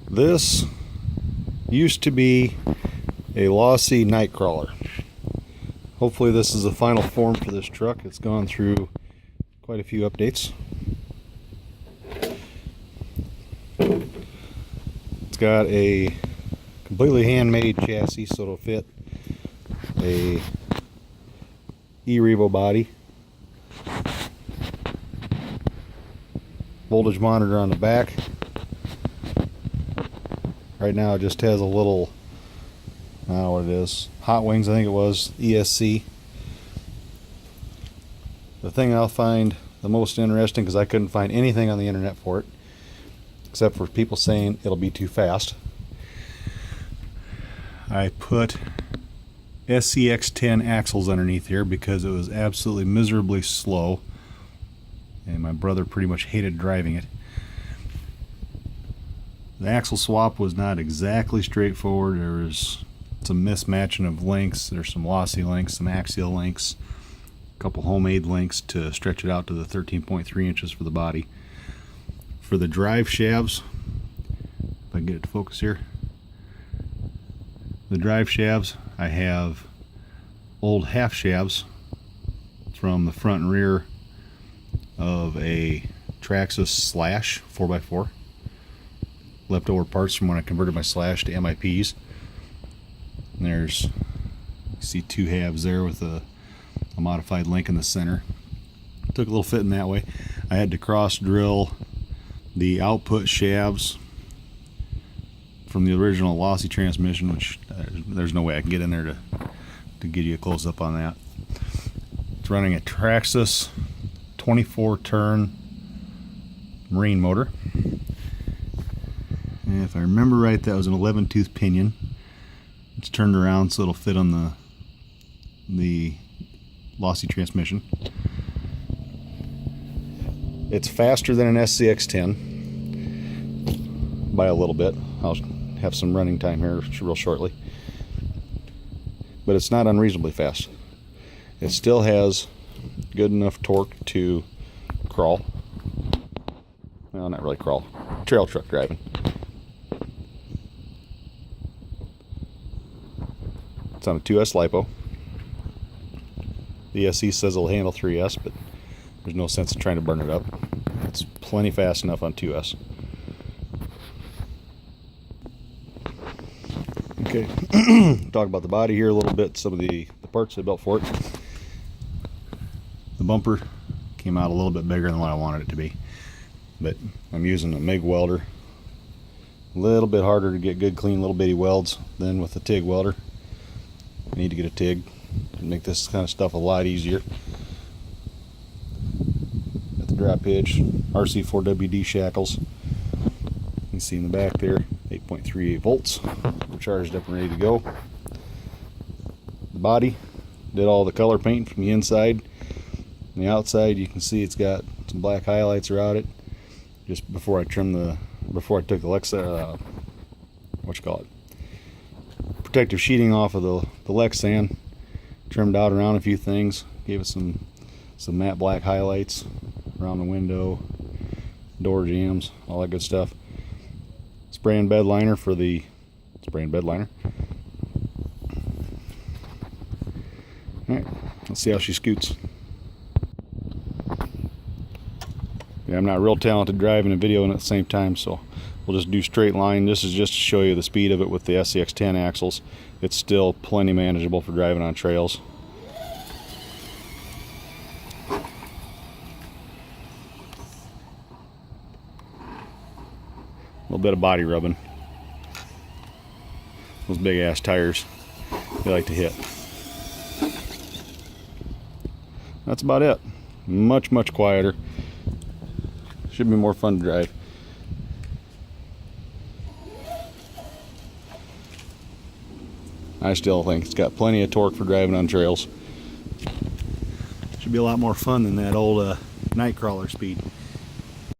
This used to be a Losi Night Crawler. Hopefully this is the final form for this truck. It's gone through quite a few updates. It's got a completely handmade chassis, so it'll fit a e-revo body, voltage monitor on the back. Right now it just has a little, I don't know what it is, Hot Wings I think it was, ESC. The thing I'll find the most interesting, because I couldn't find anything on the internet for it except for people saying it'll be too fast, I put SCX10 axles underneath here because it was absolutely miserably slow and my brother pretty much hated driving it. The axle swap was not exactly straightforward. There was some mismatching of links. There's some lossy links, some axial links, a couple homemade links to stretch it out to the 13.3 inches for the body. For the drive shafts, if I can get it to focus here, the drive shafts, I have old half shafts from the front and rear of a Traxxas Slash 4x4. Leftover parts from when I converted my Slash to MIPs. And there's, you see two halves there with a modified link in the center. Took a little fitting that way. I had to cross drill the output shafts from the original Losi transmission, which there's no way I can get in there to give you a close up on that. It's running a Traxxas 24 turn marine motor. And if I remember right, that was an 11 tooth pinion. It's turned around so it'll fit on the Losi transmission. It's faster than an SCX10 by a little bit. I'll have some running time here real shortly. But it's not unreasonably fast. It still has good enough torque to crawl. Well, not really crawl. Trail truck driving. It's on a 2S LiPo. The SE says it'll handle 3S, but there's no sense in trying to burn it up. It's plenty fast enough on 2S. Okay, talk about the body here a little bit, some of the parts I built for it. The bumper came out a little bit bigger than what I wanted it to be, but I'm using a MIG welder. A little bit harder to get good clean little bitty welds than with the TIG welder. I need to get a TIG to make this kind of stuff a lot easier. Got the drop hitch, RC4WD shackles. You can see in the back there, 8.38 volts. We're charged up and ready to go. The body, did all the color paint from the inside. On the outside, you can see it's got some black highlights around it. Just before I took the protective sheeting off of the Lexan, trimmed out around a few things, gave it some matte black highlights around the window, door jambs, all that good stuff. Spray and bed liner for the spray and bed liner. Alright, let's see how she scoots. Yeah, I'm not real talented driving and videoing at the same time, so we'll just do straight line. This is just to show you the speed of it with the SCX10 axles. It's still plenty manageable for driving on trails. A little bit of body rubbing. Those big ass tires, they like to hit. That's about it. Much quieter. Should be more fun to drive. I still think it's got plenty of torque for driving on trails. Should be a lot more fun than that old Night Crawler speed.